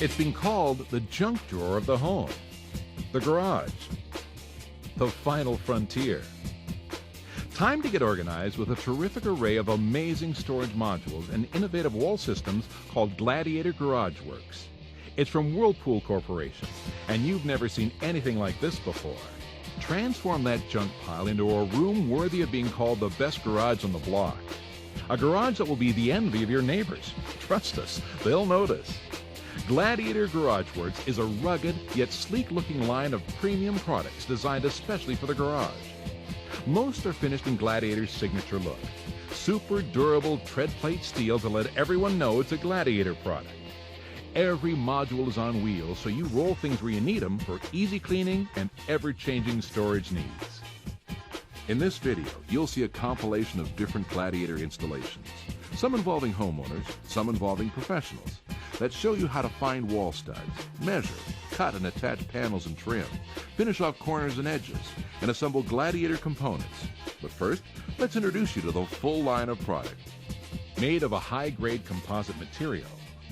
It's been called the junk drawer of the home, the garage, the final frontier. Time to get organized with a terrific array of amazing storage modules and innovative wall systems called Gladiator Garage Works. It's from Whirlpool Corporation, and you've never seen anything like this before. Transform that junk pile into a room worthy of being called the best garage on the block. A garage that will be the envy of your neighbors. Trust us, they'll notice. Gladiator Garage Works is a rugged yet sleek-looking line of premium products designed especially for the garage. Most are finished in Gladiator's signature look. Super durable tread plate steel to let everyone know it's a Gladiator product. Every module is on wheels, so you roll things where you need them for easy cleaning and ever-changing storage needs. In this video, you'll see a compilation of different Gladiator installations, some involving homeowners, some involving professionals, that show you how to find wall studs, measure, cut and attach panels and trim, finish off corners and edges, and assemble Gladiator components. But first, let's introduce you to the full line of product. Made of a high-grade composite material,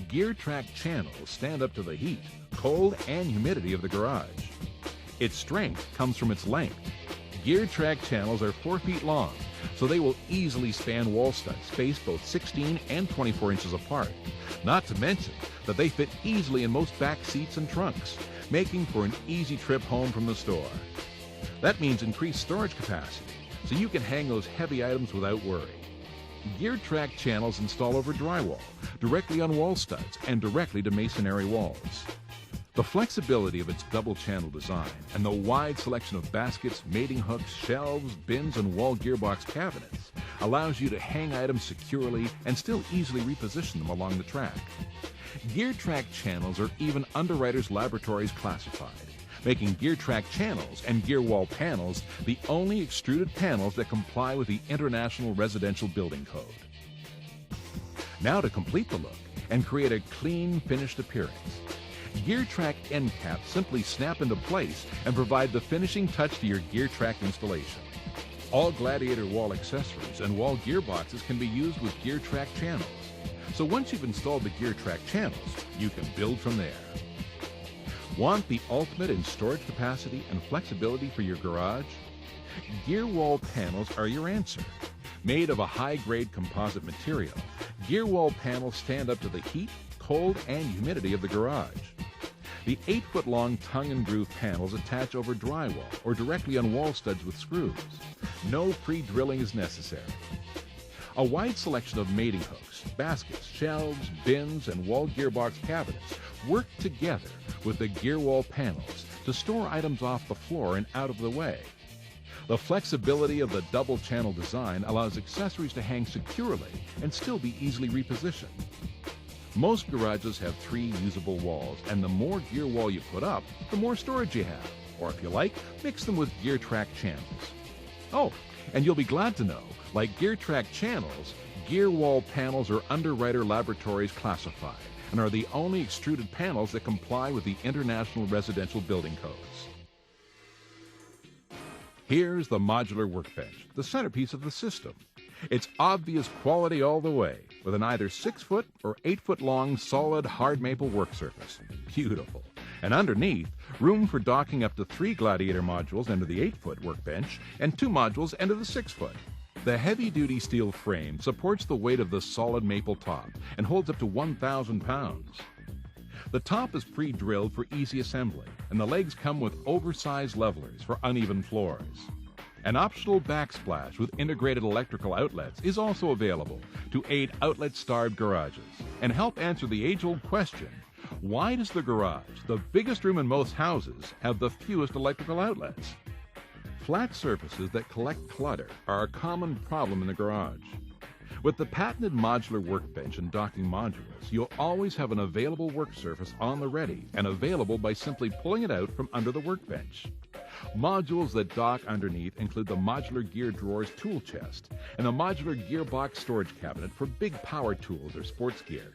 GearTrack channels stand up to the heat, cold, and humidity of the garage. Its strength comes from its length. GearTrack channels are 4 feet long, so they will easily span wall studs spaced both 16 and 24 inches apart. Not to mention that they fit easily in most back seats and trunks, making for an easy trip home from the store. That means increased storage capacity, so you can hang those heavy items without worry. GearTrack channels install over drywall, directly on wall studs, and directly to masonry walls. The flexibility of its double-channel design and the wide selection of baskets, mating hooks, shelves, bins, and wall gearbox cabinets allows you to hang items securely and still easily reposition them along the track. GearTrack channels are even Underwriters Laboratories classified, making GearTrack channels and gear wall panels the only extruded panels that comply with the International Residential Building Code. Now to complete the look and create a clean, finished appearance, GearTrack end caps simply snap into place and provide the finishing touch to your GearTrack installation. All Gladiator wall accessories and wall gearboxes can be used with GearTrack channels. So once you've installed the GearTrack channels, you can build from there. Want the ultimate in storage capacity and flexibility for your garage? Gear wall panels are your answer. Made of a high-grade composite material, gear wall panels stand up to the heat, cold, and humidity of the garage. The 8-foot-long tongue and groove panels attach over drywall or directly on wall studs with screws. No pre-drilling is necessary. A wide selection of mating hooks, baskets, shelves, bins, and wall gearbox cabinets work together with the gear wall panels to store items off the floor and out of the way. The flexibility of the double-channel design allows accessories to hang securely and still be easily repositioned. Most garages have 3 usable walls, and the more gear wall you put up, the more storage you have. Or if you like, mix them with GearTrack channels. Oh, and you'll be glad to know, like GearTrack channels, gear wall panels are Underwriter Laboratories classified and are the only extruded panels that comply with the International Residential Building Codes. Here's the modular workbench, the centerpiece of the system. It's obvious quality all the way, with an either 6-foot or 8-foot-long solid hard maple work surface. Beautiful. And underneath, room for docking up to 3 Gladiator modules into the 8-foot workbench and 2 modules into the 6-foot. The heavy-duty steel frame supports the weight of the solid maple top and holds up to 1,000 pounds. The top is pre-drilled for easy assembly, and the legs come with oversized levelers for uneven floors. An optional backsplash with integrated electrical outlets is also available to aid outlet-starved garages and help answer the age-old question, why does the garage, the biggest room in most houses, have the fewest electrical outlets? Flat surfaces that collect clutter are a common problem in the garage. With the patented modular workbench and docking modules, you'll always have an available work surface on the ready and available by simply pulling it out from under the workbench. Modules that dock underneath include the modular gear drawers tool chest and the modular gearbox storage cabinet for big power tools or sports gear.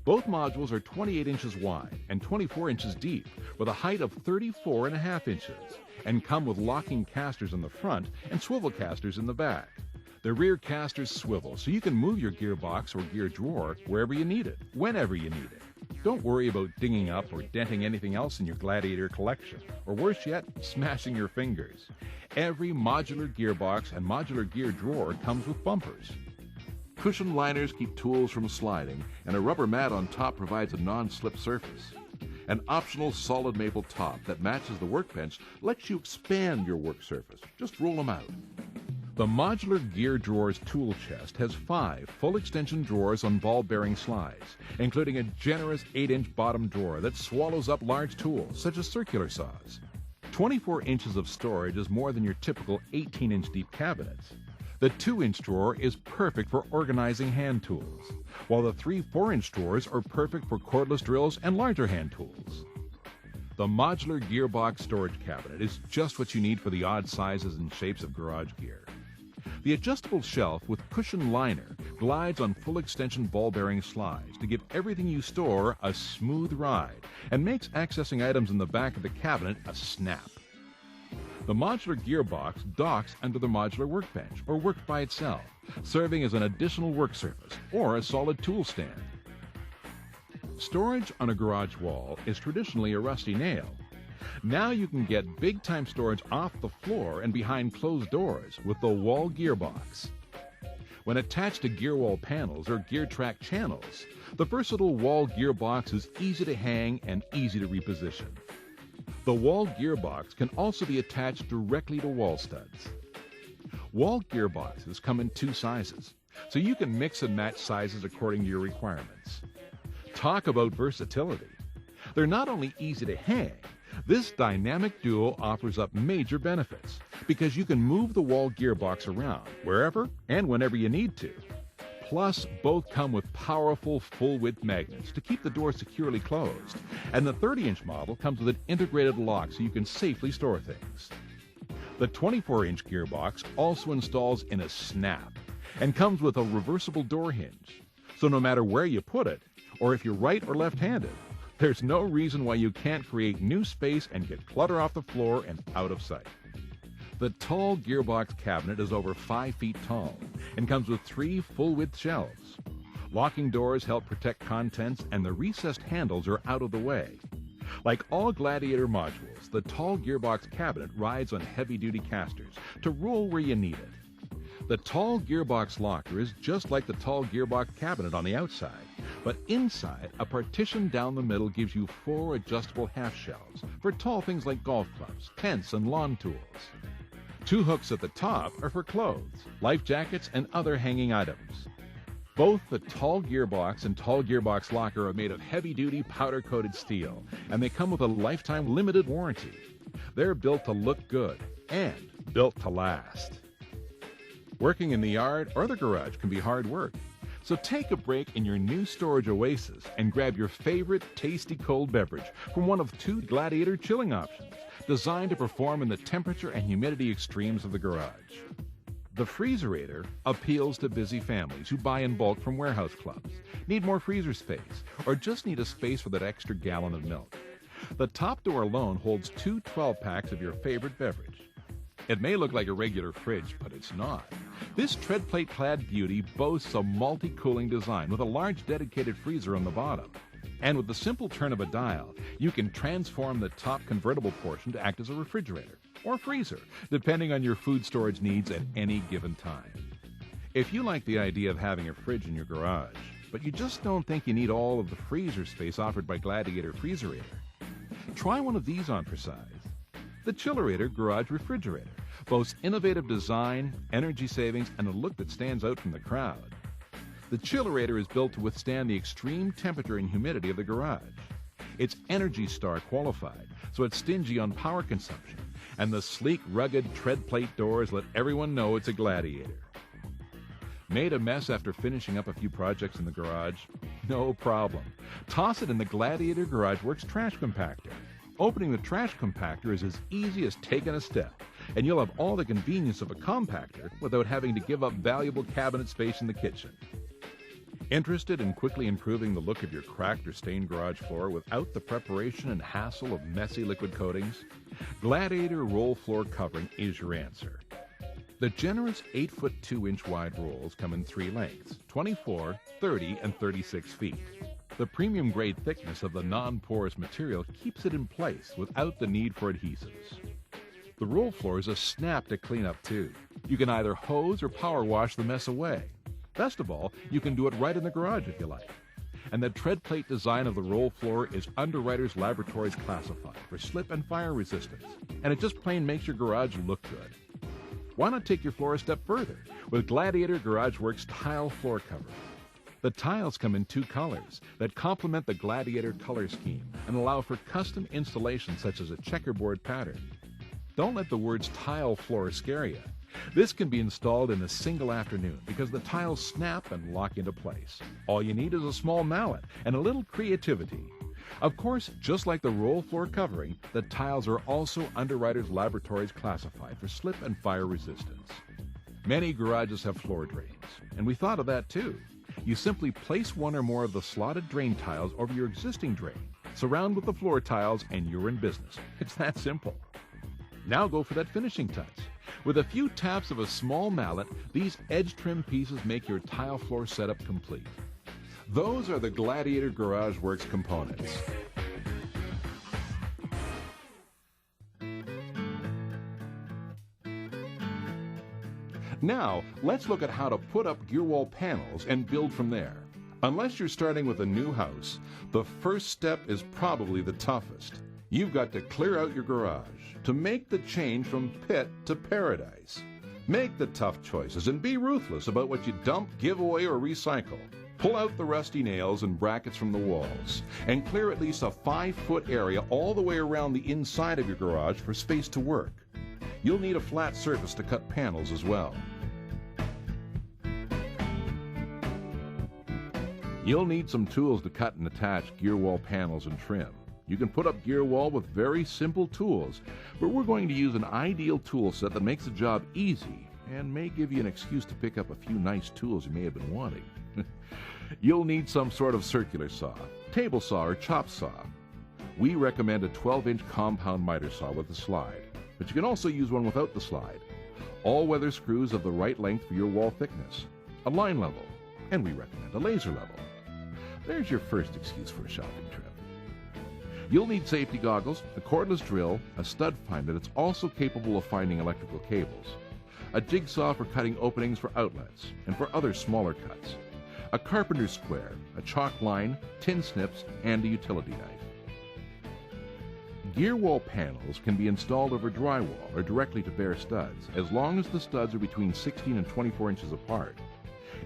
Both modules are 28 inches wide and 24 inches deep with a height of 34.5 inches and come with locking casters in the front and swivel casters in the back. The rear casters swivel so you can move your gearbox or gear drawer wherever you need it, whenever you need it. Don't worry about dinging up or denting anything else in your Gladiator collection, or worse yet, smashing your fingers. Every modular gearbox and modular gear drawer comes with bumpers. Cushion liners keep tools from sliding, and a rubber mat on top provides a non-slip surface. An optional solid maple top that matches the workbench lets you expand your work surface. Just roll them out. The modular gear drawers tool chest has 5 full extension drawers on ball-bearing slides, including a generous 8-inch bottom drawer that swallows up large tools, such as circular saws. 24 inches of storage is more than your typical 18-inch deep cabinets. The 2-inch drawer is perfect for organizing hand tools, while the 3 4-inch drawers are perfect for cordless drills and larger hand tools. The modular gearbox storage cabinet is just what you need for the odd sizes and shapes of garage gear. The adjustable shelf with cushion liner glides on full extension ball-bearing slides to give everything you store a smooth ride and makes accessing items in the back of the cabinet a snap. The modular gearbox docks under the modular workbench or works by itself, serving as an additional work surface or a solid tool stand. Storage on a garage wall is traditionally a rusty nail. Now you can get big-time storage off the floor and behind closed doors with the wall gearbox. When attached to gear wall panels or gear track channels, the versatile wall gearbox is easy to hang and easy to reposition. The wall gearbox can also be attached directly to wall studs. Wall gearboxes come in 2 sizes, so you can mix and match sizes according to your requirements. Talk about versatility. They're not only easy to hang, this dynamic duo offers up major benefits because you can move the wall gearbox around wherever and whenever you need to. Plus, both come with powerful full-width magnets to keep the door securely closed, and the 30-inch model comes with an integrated lock so you can safely store things. The 24-inch gearbox also installs in a snap and comes with a reversible door hinge, so no matter where you put it, or if you're right or left-handed, there's no reason why you can't create new space and get clutter off the floor and out of sight. The tall gearbox cabinet is over 5 feet tall and comes with 3 full-width shelves. Locking doors help protect contents, and the recessed handles are out of the way. Like all Gladiator modules, the tall gearbox cabinet rides on heavy-duty casters to roll where you need it. The tall gearbox locker is just like the tall gearbox cabinet on the outside, but inside, a partition down the middle gives you 4 adjustable half shelves for tall things like golf clubs, tents, and lawn tools. 2 hooks at the top are for clothes, life jackets, and other hanging items. Both the tall gearbox and tall gearbox locker are made of heavy-duty powder-coated steel, and they come with a lifetime limited warranty. They're built to look good and built to last. Working in the yard or the garage can be hard work, so take a break in your new storage oasis and grab your favorite tasty cold beverage from one of 2 Gladiator chilling options, designed to perform in the temperature and humidity extremes of the garage. The Freezerator appeals to busy families who buy in bulk from warehouse clubs, need more freezer space, or just need a space for that extra gallon of milk. The top door alone holds 2 12-packs of your favorite beverage. It may look like a regular fridge, but it's not. This tread plate-clad beauty boasts a multi-cooling design with a large dedicated freezer on the bottom. And with the simple turn of a dial, you can transform the top convertible portion to act as a refrigerator or freezer, depending on your food storage needs at any given time. If you like the idea of having a fridge in your garage, but you just don't think you need all of the freezer space offered by Gladiator Freezerator, try one of these on for size. The Chillerator Garage Refrigerator boasts innovative design, energy savings, and a look that stands out from the crowd. The Chillerator is built to withstand the extreme temperature and humidity of the garage. It's Energy Star qualified, so it's stingy on power consumption, and the sleek, rugged tread plate doors let everyone know it's a Gladiator. Made a mess after finishing up a few projects in the garage? No problem. Toss it in the Gladiator Garage Works trash compactor. Opening the trash compactor is as easy as taking a step, and you'll have all the convenience of a compactor without having to give up valuable cabinet space in the kitchen. Interested in quickly improving the look of your cracked or stained garage floor without the preparation and hassle of messy liquid coatings? Gladiator Roll Floor Covering is your answer. The generous 8-foot 2-inch wide rolls come in 3 lengths, 24, 30, and 36 feet. The premium grade thickness of the non-porous material keeps it in place without the need for adhesives. The roll floor is a snap to clean up too. You can either hose or power wash the mess away. Best of all, you can do it right in the garage if you like. And the tread plate design of the roll floor is Underwriters Laboratories classified for slip and fire resistance, and it just plain makes your garage look good. Why not take your floor a step further with Gladiator Garage Works tile floor cover? The tiles come in two colors that complement the Gladiator color scheme and allow for custom installation such as a checkerboard pattern. Don't let the words tile floor scare you. This can be installed in a single afternoon because the tiles snap and lock into place. All you need is a small mallet and a little creativity. Of course, just like the roll floor covering, the tiles are also Underwriters Laboratories classified for slip and fire resistance. Many garages have floor drains, and we thought of that too. You simply place one or more of the slotted drain tiles over your existing drain, surround with the floor tiles, and you're in business. It's that simple. Now go for that finishing touch. With a few taps of a small mallet, these edge trim pieces make your tile floor setup complete. Those are the Gladiator Garage Works components. Now, let's look at how to put up gear wall panels and build from there. Unless you're starting with a new house, the first step is probably the toughest. You've got to clear out your garage to make the change from pit to paradise. Make the tough choices and be ruthless about what you dump, give away, or recycle. Pull out the rusty nails and brackets from the walls and clear at least a 5-foot area all the way around the inside of your garage for space to work. You'll need a flat surface to cut panels as well. You'll need some tools to cut and attach gear wall panels and trim. You can put up gear wall with very simple tools, but we're going to use an ideal tool set that makes the job easy and may give you an excuse to pick up a few nice tools you may have been wanting. You'll need some sort of circular saw, table saw, or chop saw. We recommend a 12-inch compound miter saw with a slide, but you can also use one without the slide. All-weather screws of the right length for your wall thickness, a line level, and we recommend a laser level. There's your first excuse for a shopping trip. You'll need safety goggles, a cordless drill, a stud finder that's also capable of finding electrical cables, a jigsaw for cutting openings for outlets and for other smaller cuts, a carpenter's square, a chalk line, tin snips, and a utility knife. Gear wall panels can be installed over drywall or directly to bare studs, as long as the studs are between 16 and 24 inches apart.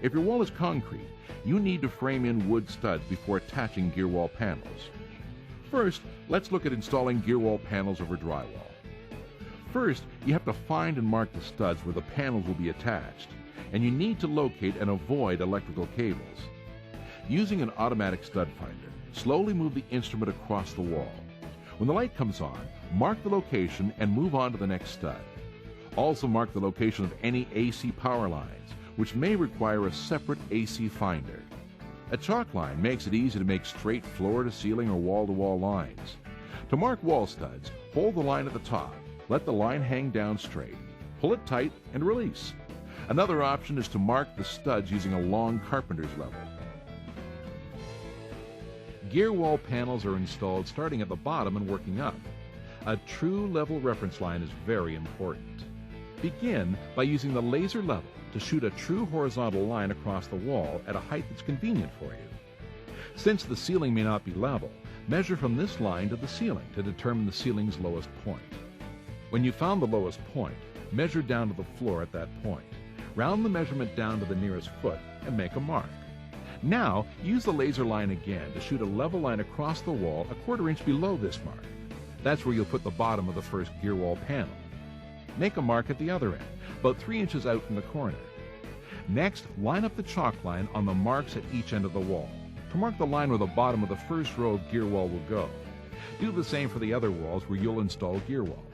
If your wall is concrete, you need to frame in wood studs before attaching gear wall panels. First, let's look at installing gear wall panels over drywall. First, you have to find and mark the studs where the panels will be attached, and you need to locate and avoid electrical cables. Using an automatic stud finder, slowly move the instrument across the wall. When the light comes on, mark the location and move on to the next stud. Also mark the location of any AC power lines, which may require a separate AC finder. A chalk line makes it easy to make straight floor-to-ceiling or wall-to-wall lines. To mark wall studs, hold the line at the top, let the line hang down straight, pull it tight, and release. Another option is to mark the studs using a long carpenter's level. Gear wall panels are installed starting at the bottom and working up. A true level reference line is very important. Begin by using the laser level to shoot a true horizontal line across the wall at a height that's convenient for you. Since the ceiling may not be level, measure from this line to the ceiling to determine the ceiling's lowest point. When you found the lowest point, measure down to the floor at that point. Round the measurement down to the nearest foot and make a mark. Now, use the laser line again to shoot a level line across the wall a 1/4 inch below this mark. That's where you'll put the bottom of the first gear wall panel. Make a mark at the other end, about 3 inches out from the corner. Next, line up the chalk line on the marks at each end of the wall to mark the line where the bottom of the first row of gear wall will go. Do the same for the other walls where you'll install gear wall.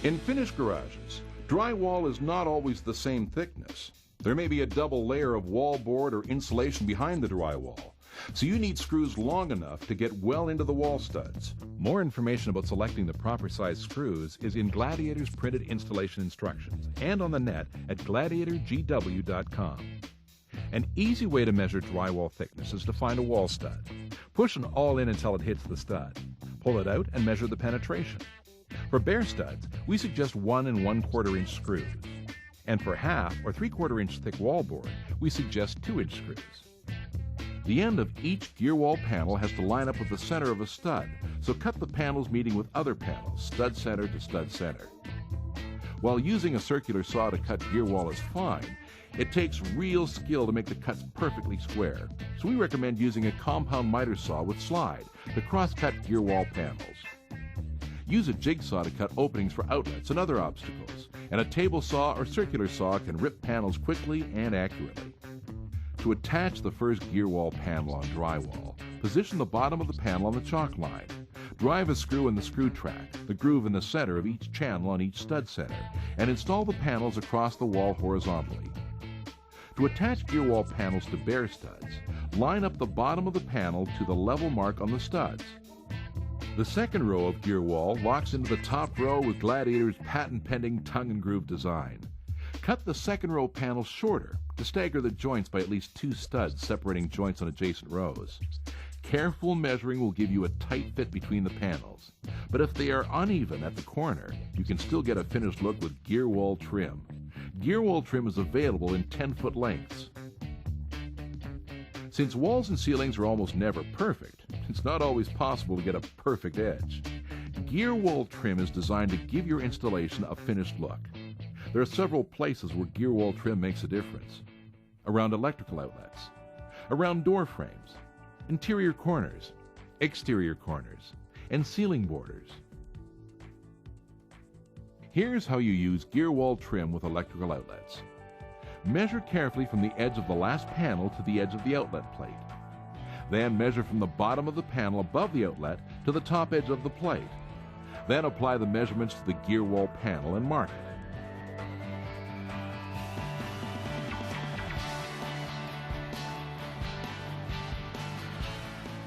In finished garages, drywall is not always the same thickness. There may be a double layer of wallboard or insulation behind the drywall, so you need screws long enough to get well into the wall studs. More information about selecting the proper size screws is in Gladiator's printed installation instructions and on the net at gladiatorgw.com. An easy way to measure drywall thickness is to find a wall stud. Push an awl in until it hits the stud. Pull it out and measure the penetration. For bare studs, we suggest 1 1/4 inch screws. And for half or 3/4 inch thick wallboard, we suggest 2-inch screws. The end of each gear wall panel has to line up with the center of a stud, so cut the panels meeting with other panels, stud center to stud center. While using a circular saw to cut gear wall is fine, it takes real skill to make the cuts perfectly square, so we recommend using a compound miter saw with slide to cross-cut gear wall panels. Use a jigsaw to cut openings for outlets and other obstacles, and a table saw or circular saw can rip panels quickly and accurately. To attach the first gear wall panel on drywall, position the bottom of the panel on the chalk line. Drive a screw in the screw track, the groove in the center of each channel on each stud center, and install the panels across the wall horizontally. To attach gear wall panels to bare studs, line up the bottom of the panel to the level mark on the studs. The second row of gear wall locks into the top row with Gladiator's patent-pending tongue and groove design. Cut the second row panels shorter to stagger the joints by at least 2 studs separating joints on adjacent rows. Careful measuring will give you a tight fit between the panels, but if they are uneven at the corner, you can still get a finished look with gear wall trim. Gear wall trim is available in 10-foot lengths. Since walls and ceilings are almost never perfect, it's not always possible to get a perfect edge. Gear wall trim is designed to give your installation a finished look. There are several places where gear wall trim makes a difference. Around electrical outlets, around door frames, interior corners, exterior corners, and ceiling borders. Here's how you use gear wall trim with electrical outlets. Measure carefully from the edge of the last panel to the edge of the outlet plate. Then measure from the bottom of the panel above the outlet to the top edge of the plate. Then apply the measurements to the gear wall panel and mark it.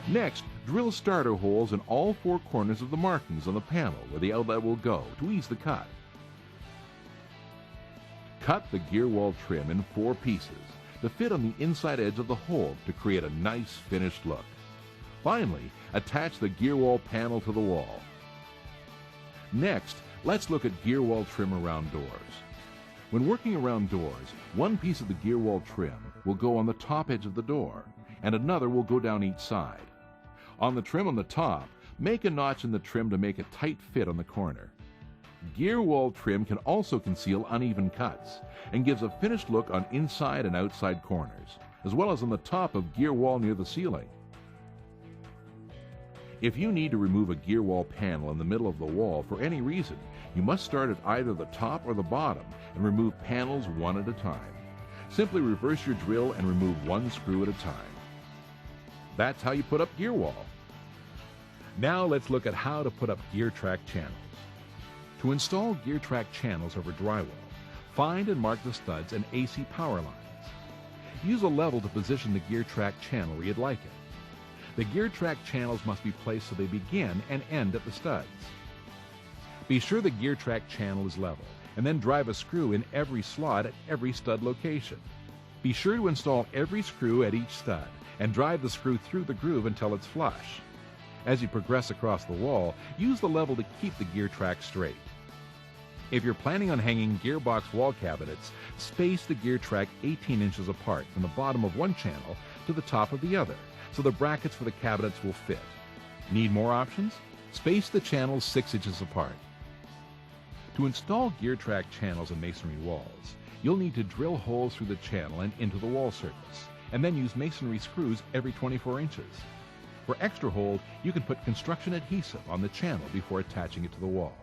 Next, drill starter holes in all 4 corners of the markings on the panel where the outlet will go to ease the cut. Cut the gear wall trim in 4 pieces to fit on the inside edge of the hole to create a nice finished look. Finally, attach the gear wall panel to the wall. Next, let's look at gear wall trim around doors. When working around doors, one piece of the gear wall trim will go on the top edge of the door, and another will go down each side. On the trim on the top, make a notch in the trim to make a tight fit on the corner. Gear wall trim can also conceal uneven cuts and gives a finished look on inside and outside corners, as well as on the top of gear wall near the ceiling. If you need to remove a gear wall panel in the middle of the wall for any reason, you must start at either the top or the bottom and remove panels one at a time. Simply reverse your drill and remove 1 screw at a time. That's how you put up gear wall. Now let's look at how to put up gear track channels. To install gear track channels over drywall, find and mark the studs and AC power lines. Use a level to position the gear track channel where you'd like it. The gear track channels must be placed so they begin and end at the studs. Be sure the gear track channel is level, and then drive a screw in every slot at every stud location. Be sure to install every screw at each stud, and drive the screw through the groove until it's flush. As you progress across the wall, use the level to keep the gear track straight. If you're planning on hanging gearbox wall cabinets, space the gear track 18 inches apart from the bottom of one channel to the top of the other, so the brackets for the cabinets will fit. Need more options? Space the channels 6 inches apart. To install gear track channels in masonry walls, you'll need to drill holes through the channel and into the wall surface, and then use masonry screws every 24 inches. For extra hold, you can put construction adhesive on the channel before attaching it to the wall.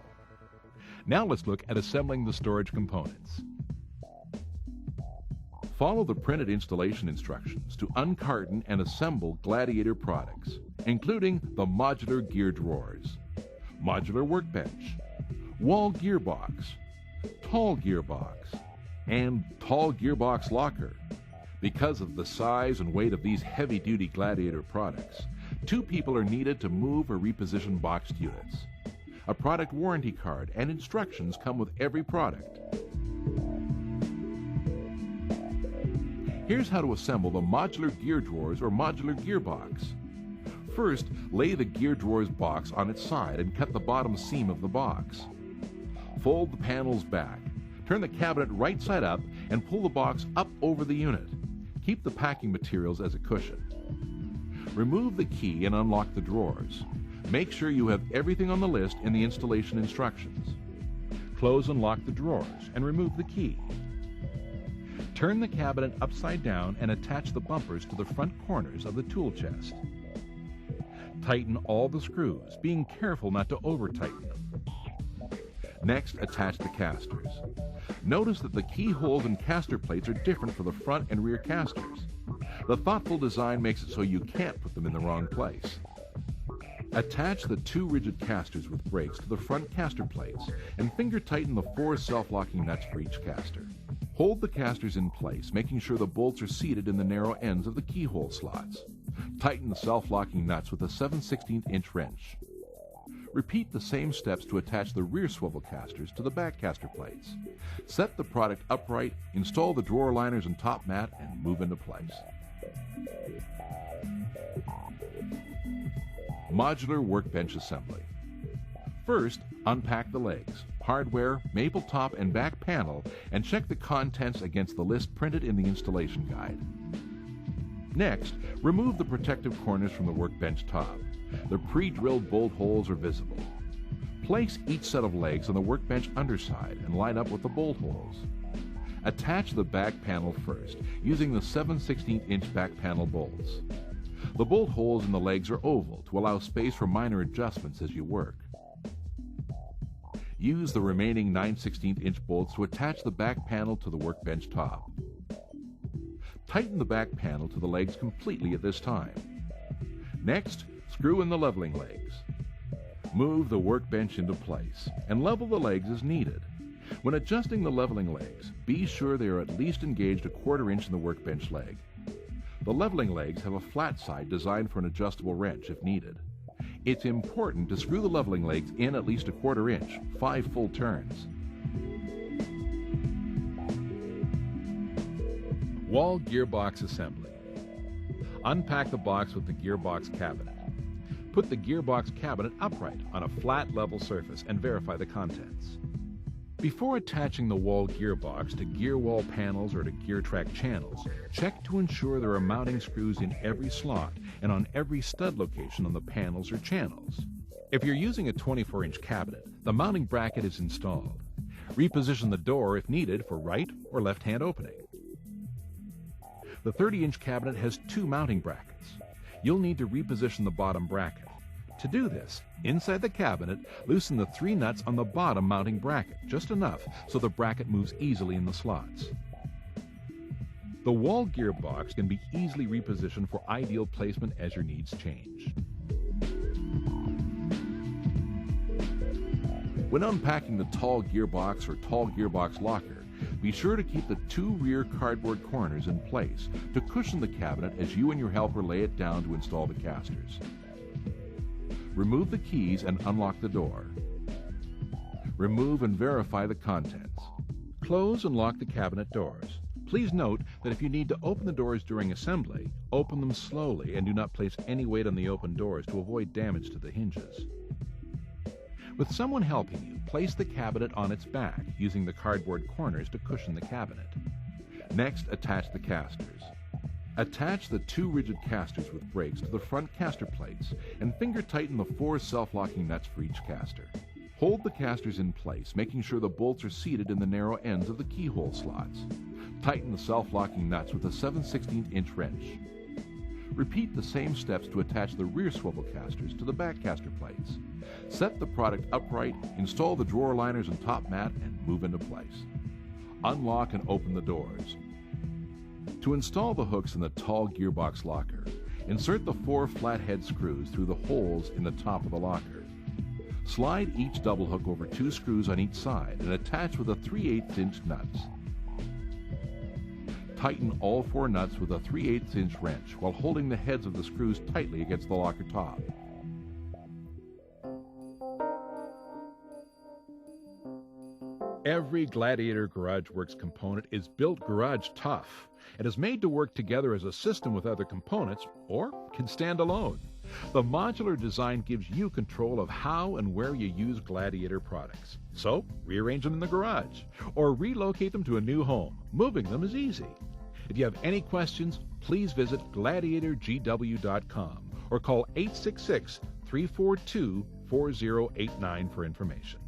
Now let's look at assembling the storage components. Follow the printed installation instructions to uncarton and assemble Gladiator products, including the modular gear drawers, modular workbench, wall gearbox, tall gearbox, and tall gearbox locker. Because of the size and weight of these heavy-duty Gladiator products, 2 people are needed to move or reposition boxed units. A product warranty card and instructions come with every product. Here's how to assemble the modular gear drawers or modular gearbox. First, lay the gear drawers box on its side and cut the bottom seam of the box. Fold the panels back. Turn the cabinet right side up and pull the box up over the unit. Keep the packing materials as a cushion. Remove the key and unlock the drawers. Make sure you have everything on the list in the installation instructions. Close and lock the drawers and remove the key. Turn the cabinet upside down and attach the bumpers to the front corners of the tool chest. Tighten all the screws, being careful not to over-tighten them. Next, attach the casters. Notice that the keyholes and caster plates are different for the front and rear casters. The thoughtful design makes it so you can't put them in the wrong place. Attach the 2 rigid casters with brakes to the front caster plates and finger tighten the 4 self-locking nuts for each caster. Hold the casters in place, making sure the bolts are seated in the narrow ends of the keyhole slots. Tighten the self-locking nuts with a 7/16" wrench. Repeat the same steps to attach the rear swivel casters to the back caster plates. Set the product upright, install the drawer liners and top mat, and move into place. Modular workbench assembly. First, unpack the legs, hardware, maple top, and back panel, and check the contents against the list printed in the installation guide. Next, remove the protective corners from the workbench top. The pre-drilled bolt holes are visible. Place each set of legs on the workbench underside and line up with the bolt holes. Attach the back panel first, using the 7/16" back panel bolts. The bolt holes in the legs are oval to allow space for minor adjustments as you work. Use the remaining 9/16" bolts to attach the back panel to the workbench top. Tighten the back panel to the legs completely at this time. Next, screw in the leveling legs. Move the workbench into place and level the legs as needed. When adjusting the leveling legs, be sure they are at least engaged 1/4 inch in the workbench leg. The leveling legs have a flat side designed for an adjustable wrench if needed. It's important to screw the leveling legs in at least 1/4 inch, 5 full turns. Wall gearbox assembly. Unpack the box with the gearbox cabinet. Put the gearbox cabinet upright on a flat level surface and verify the contents. Before attaching the wall gearbox to gear wall panels or to gear track channels, check to ensure there are mounting screws in every slot and on every stud location on the panels or channels. If you're using a 24-inch cabinet, the mounting bracket is installed. Reposition the door if needed for right or left-hand opening. The 30-inch cabinet has 2 mounting brackets. You'll need to reposition the bottom bracket. To do this, inside the cabinet, loosen the 3 nuts on the bottom mounting bracket, just enough so the bracket moves easily in the slots. The wall gearbox can be easily repositioned for ideal placement as your needs change. When unpacking the tall gearbox or tall gearbox locker, be sure to keep the 2 rear cardboard corners in place to cushion the cabinet as you and your helper lay it down to install the casters. Remove the keys and unlock the door. Remove and verify the contents. Close and lock the cabinet doors. Please note that if you need to open the doors during assembly, open them slowly and do not place any weight on the open doors to avoid damage to the hinges. With someone helping you, place the cabinet on its back using the cardboard corners to cushion the cabinet. Next, attach the casters. Attach the 2 rigid casters with brakes to the front caster plates and finger tighten the 4 self-locking nuts for each caster. Hold the casters in place, making sure the bolts are seated in the narrow ends of the keyhole slots. Tighten the self-locking nuts with a 7/16" wrench. Repeat the same steps to attach the rear swivel casters to the back caster plates. Set the product upright, install the drawer liners and top mat, and move into place. Unlock and open the doors. To install the hooks in the tall gearbox locker, insert the 4 flathead screws through the holes in the top of the locker. Slide each double hook over 2 screws on each side and attach with a 3/8" nuts. Tighten all 4 nuts with a 3/8" wrench while holding the heads of the screws tightly against the locker top. Every Gladiator Garage Works component is built garage tough and is made to work together as a system with other components or can stand alone. The modular design gives you control of how and where you use Gladiator products. So, rearrange them in the garage or relocate them to a new home. Moving them is easy. If you have any questions, please visit gladiatorgw.com or call 866-342-4089 for information.